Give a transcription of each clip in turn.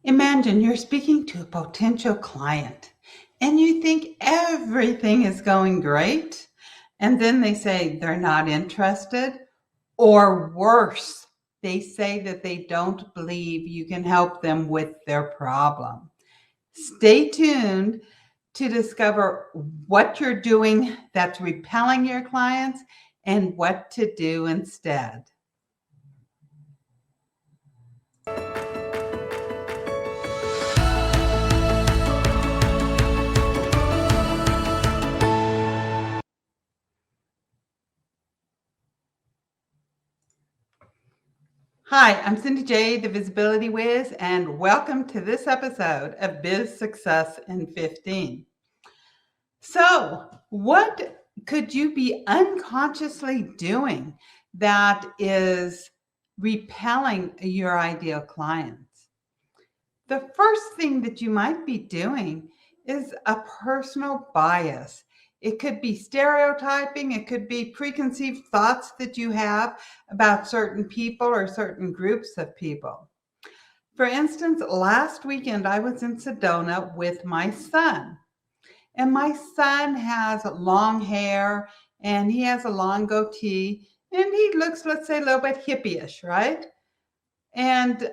Imagine you're speaking to a potential client and you think everything is going great, and then they say they're not interested, or worse, they say that they don't believe you can help them with their problem. Stay tuned to discover what you're doing that's repelling your clients and what to do instead. Hi, I'm Cindy J, the Visibility Wiz, and welcome to this episode of Biz Success in 15. So, what could you be unconsciously doing that is repelling your ideal clients? The first thing that you might be doing is a personal bias. It could be stereotyping, it could be preconceived thoughts that you have about certain people or certain groups of people. For instance, last weekend I was in Sedona with my son. And my son has long hair and he has a long goatee and he looks, let's say, a little bit hippie-ish, right? And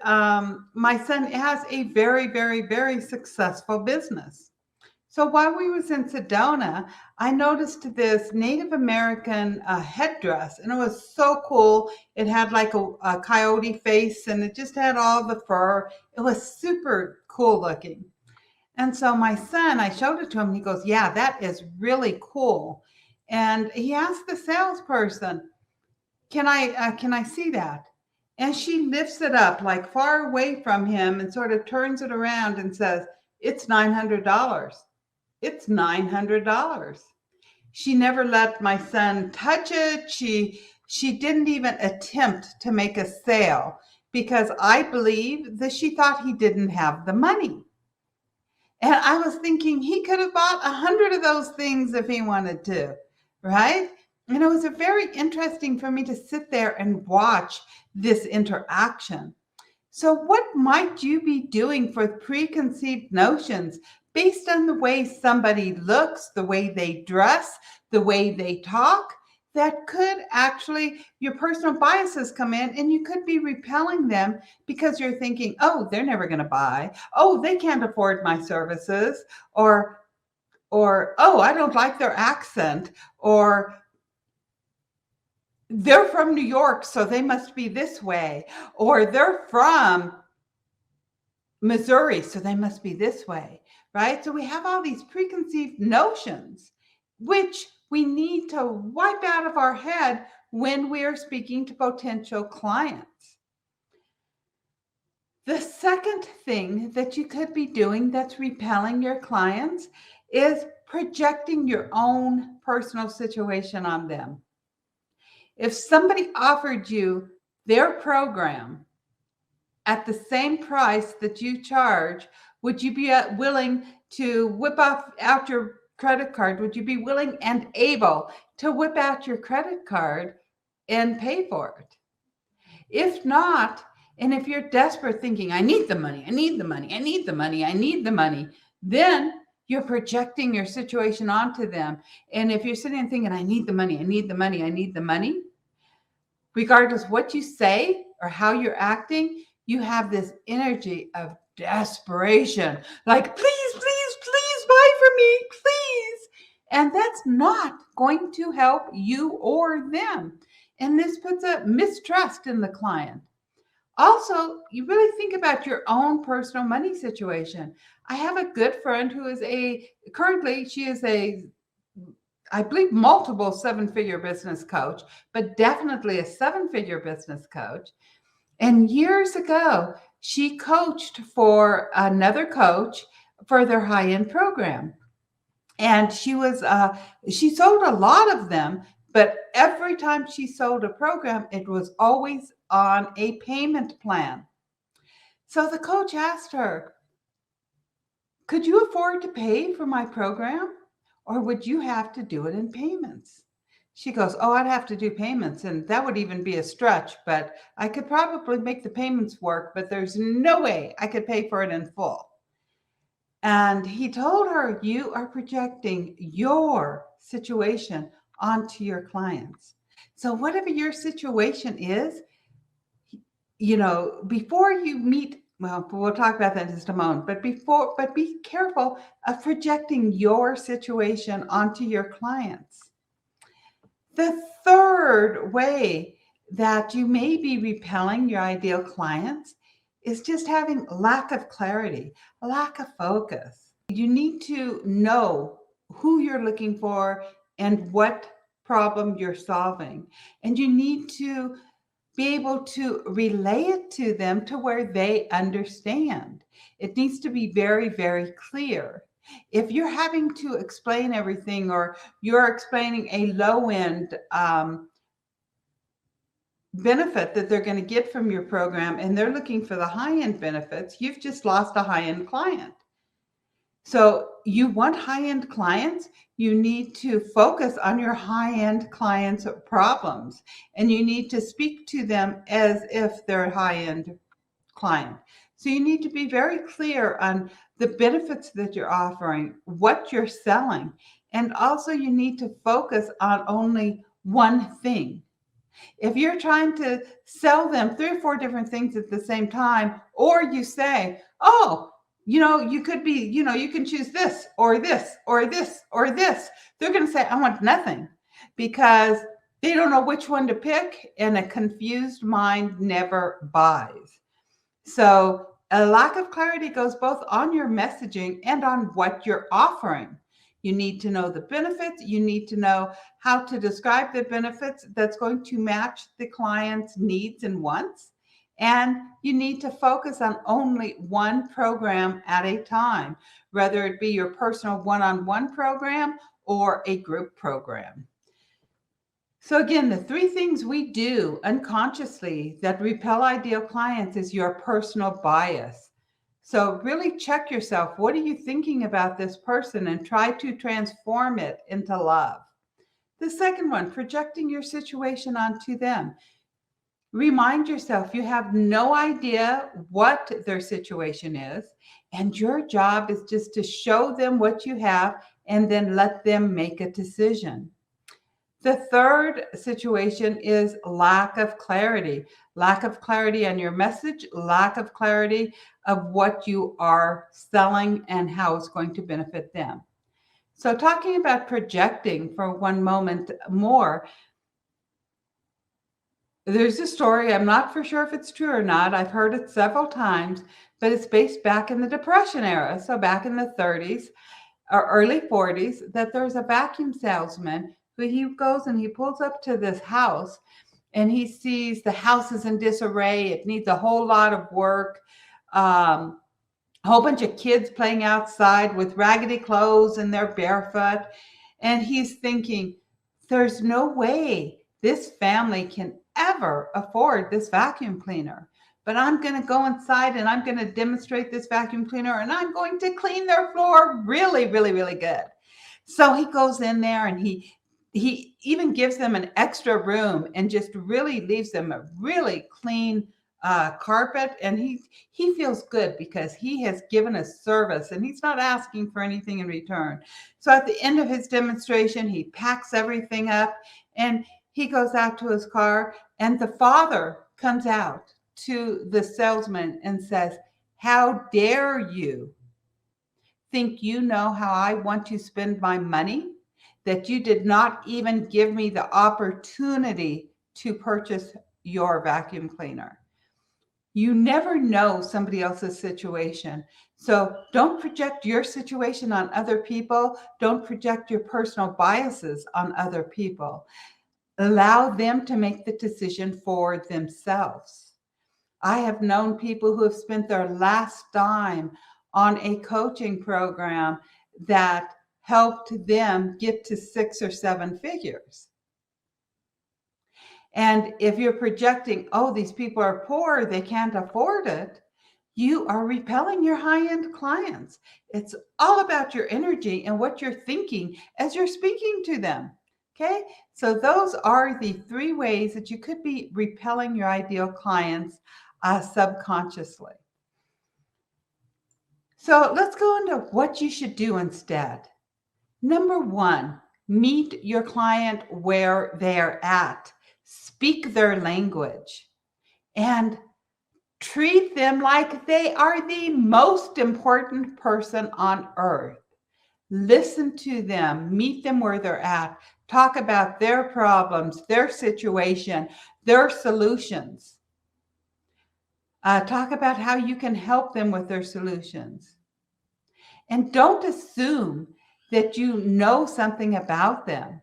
my son has a very, very, very successful business. So while we was in Sedona, I noticed this Native American headdress, and it was so cool. It had like a coyote face, and it just had all the fur. It was super cool looking. And so my son, I showed it to him, and he goes, "Yeah, that is really cool." And he asked the salesperson, can I see that?" And she lifts it up like far away from him and sort of turns it around and says, "It's $900. It's $900." She never let my son touch it. She didn't even attempt to make a sale because I believe that she thought he didn't have the money. And I was thinking he could have bought 100 of those things if he wanted to, right? And it was very interesting for me to sit there and watch this interaction. So, what might you be doing for preconceived notions based on the way somebody looks, the way they dress, the way they talk? That could actually, your personal biases come in and you could be repelling them because you're thinking, oh, they're never going to buy. Oh, they can't afford my services. Or, oh, I don't like their accent. Or, they're from New York, so they must be this way. Or they're from Missouri, so they must be this way, right? So we have all these preconceived notions, which we need to wipe out of our head when we are speaking to potential clients. The second thing that you could be doing that's repelling your clients is projecting your own personal situation on them. If somebody offered you their program at the same price that you charge, would you be willing to whip out your credit card? Would you be willing and able to whip out your credit card and pay for it? If not, and if you're desperate thinking, I need the money, I need the money, I need the money, I need the money, then you're projecting your situation onto them. And if you're sitting and thinking, I need the money, I need the money, I need the money, regardless what you say or how you're acting, you have this energy of desperation. Like, please, please, please buy from me, please. And that's not going to help you or them. And this puts a mistrust in the client. Also, you really think about your own personal money situation. I have a good friend who is currently, she is I believe, multiple seven-figure business coach, but definitely a seven-figure business coach. And years ago, she coached for another coach for their high-end program. And she sold a lot of them, but every time she sold a program, it was always on a payment plan. So the coach asked her, could you afford to pay for my program? Or would you have to do it in payments? She goes, "Oh, I'd have to do payments, and that would even be a stretch, but I could probably make the payments work, but there's no way I could pay for it in full." And he told her, "You are projecting your situation onto your clients. So, whatever your situation is, before you meet, well, we'll talk about that in just a moment, but be careful of projecting your situation onto your clients." The third way that you may be repelling your ideal clients is just having lack of clarity, a lack of focus. You need to know who you're looking for and what problem you're solving. And you need to be able to relay it to them to where they understand. It needs to be very, very clear. If you're having to explain everything, or you're explaining a low end benefit that they're going to get from your program and they're looking for the high end benefits, you've just lost a high end client. So you want high-end clients, you need to focus on your high-end clients' problems, and you need to speak to them as if they're a high-end client. So you need to be very clear on the benefits that you're offering, what you're selling, and also you need to focus on only one thing. If you're trying to sell them 3 or 4 different things at the same time, or you say, "Oh, you could be, you can choose this or this or this or this," they're going to say, "I want nothing," because they don't know which one to pick, and a confused mind never buys. So a lack of clarity goes both on your messaging and on what you're offering. You need to know the benefits. You need to know how to describe the benefits that's going to match the client's needs and wants. And you need to focus on only one program at a time, whether it be your personal one-on-one program or a group program. So again, the 3 things we do unconsciously that repel ideal clients is your personal bias. So really check yourself. What are you thinking about this person, and try to transform it into love. The second one, projecting your situation onto them. Remind yourself you have no idea what their situation is, and your job is just to show them what you have and then let them make a decision. The third situation is lack of clarity on your message, lack of clarity of what you are selling and how it's going to benefit them. So, talking about projecting for one moment more, there's a story. I'm not for sure if it's true or not. I've heard it several times, but it's based back in the Depression era. So, back in the 30s or early 40s, that there's a vacuum salesman who he goes and he pulls up to this house, and he sees the house is in disarray. It needs a whole lot of work. A whole bunch of kids playing outside with raggedy clothes and they're barefoot. And he's thinking, there's no way this family can ever afford this vacuum cleaner. But I'm going to go inside and I'm going to demonstrate this vacuum cleaner, and I'm going to clean their floor really, really, really good. So he goes in there and he even gives them an extra room and just really leaves them a really clean carpet. And he feels good because he has given a service and he's not asking for anything in return. So at the end of his demonstration, he packs everything up and he goes out to his car, and the father comes out to the salesman and says, "How dare you think you know how I want to spend my money, that you did not even give me the opportunity to purchase your vacuum cleaner?" You never know somebody else's situation. So don't project your situation on other people. Don't project your personal biases on other people. Allow them to make the decision for themselves. I have known people who have spent their last dime on a coaching program that helped them get to 6 or 7 figures. And if you're projecting, "Oh, these people are poor, they can't afford it," you are repelling your high-end clients. It's all about your energy and what you're thinking as you're speaking to them. Okay, so those are the 3 ways that you could be repelling your ideal clients subconsciously. So let's go into what you should do instead. Number 1, meet your client where they're at. Speak their language and treat them like they are the most important person on earth. Listen to them, meet them where they're at, talk about their problems, their situation, their solutions. Talk about how you can help them with their solutions. And don't assume that you know something about them.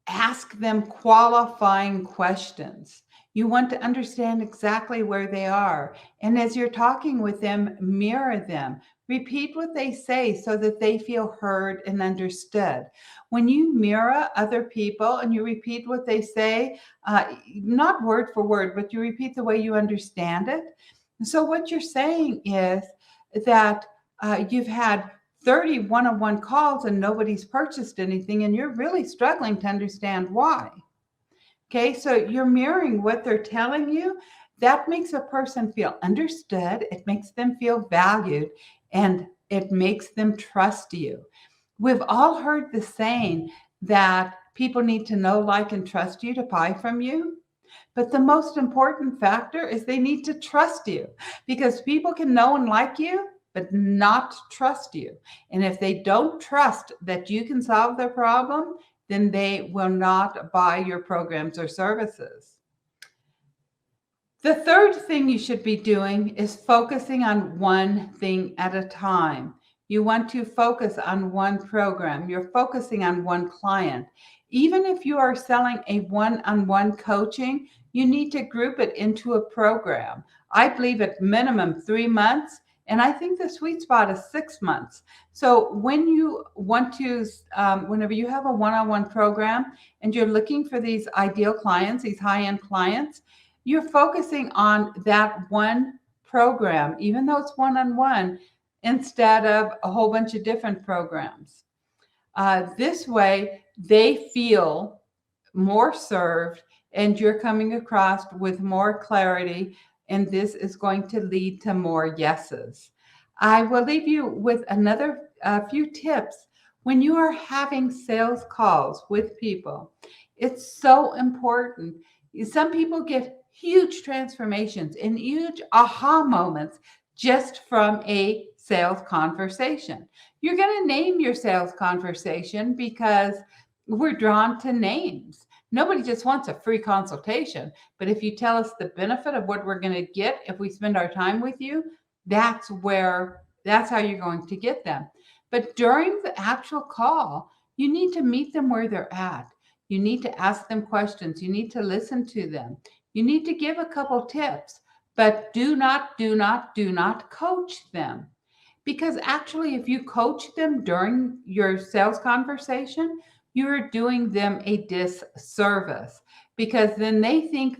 Ask them qualifying questions. You want to understand exactly where they are. And as you're talking with them, mirror them. Repeat what they say so that they feel heard and understood. When you mirror other people and you repeat what they say, not word for word, but you repeat the way you understand it. So what you're saying is that you've had 30 one-on-one calls and nobody's purchased anything, and you're really struggling to understand why. Okay, so you're mirroring what they're telling you. That makes a person feel understood, it makes them feel valued, and it makes them trust you. We've all heard the saying that people need to know, like, and trust you to buy from you. But the most important factor is they need to trust you, because people can know and like you, but not trust you. And if they don't trust that you can solve their problem, then they will not buy your programs or services. The third thing you should be doing is focusing on one thing at a time. You want to focus on one program. You're focusing on one client. Even if you are selling a one-on-one coaching, you need to group it into a program. I believe at minimum 3 months, and I think the sweet spot is 6 months. So when you want to, whenever you have a one-on-one program and you're looking for these ideal clients, these high-end clients, you're focusing on that one program, even though it's one-on-one, instead of a whole bunch of different programs. This way, they feel more served and you're coming across with more clarity, and this is going to lead to more yeses. I will leave you with another few tips. When you are having sales calls with people, it's so important. Some people get huge transformations and huge aha moments just from a sales conversation. You're going to name your sales conversation because we're drawn to names. Nobody just wants a free consultation. But if you tell us the benefit of what we're going to get if we spend our time with you, that's how you're going to get them. But during the actual call, you need to meet them where they're at. You need to ask them questions. You need to listen to them. You need to give a couple tips, but do not coach them. Because actually, if you coach them during your sales conversation, you're doing them a disservice, because then they think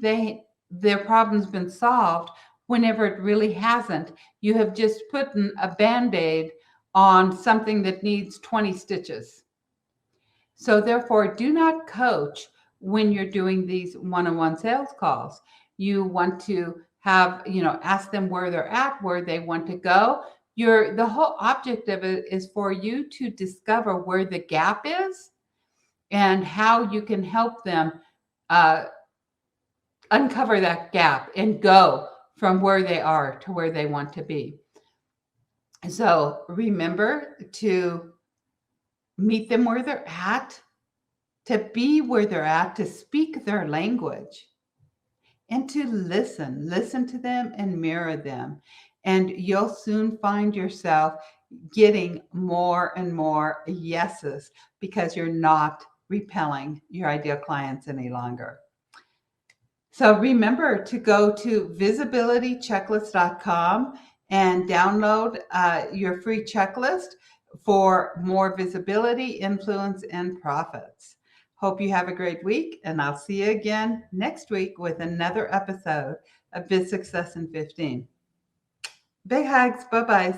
their problem's been solved whenever it really hasn't. You have just put a Band-Aid on something that needs 20 stitches. So therefore, do not coach when you're doing these one-on-one sales calls. You want to ask them where they're at, where they want to go. The whole object of it is for you to discover where the gap is and how you can help them uncover that gap and go from where they are to where they want to be. So remember to meet them where they're at, to be where they're at, to speak their language, and to listen to them and mirror them. And you'll soon find yourself getting more and more yeses because you're not repelling your ideal clients any longer. So remember to go to visibilitychecklist.com and download your free checklist for more visibility, influence, and profits. Hope you have a great week, and I'll see you again next week with another episode of Biz Success in 15. Big hugs. Bye-bye.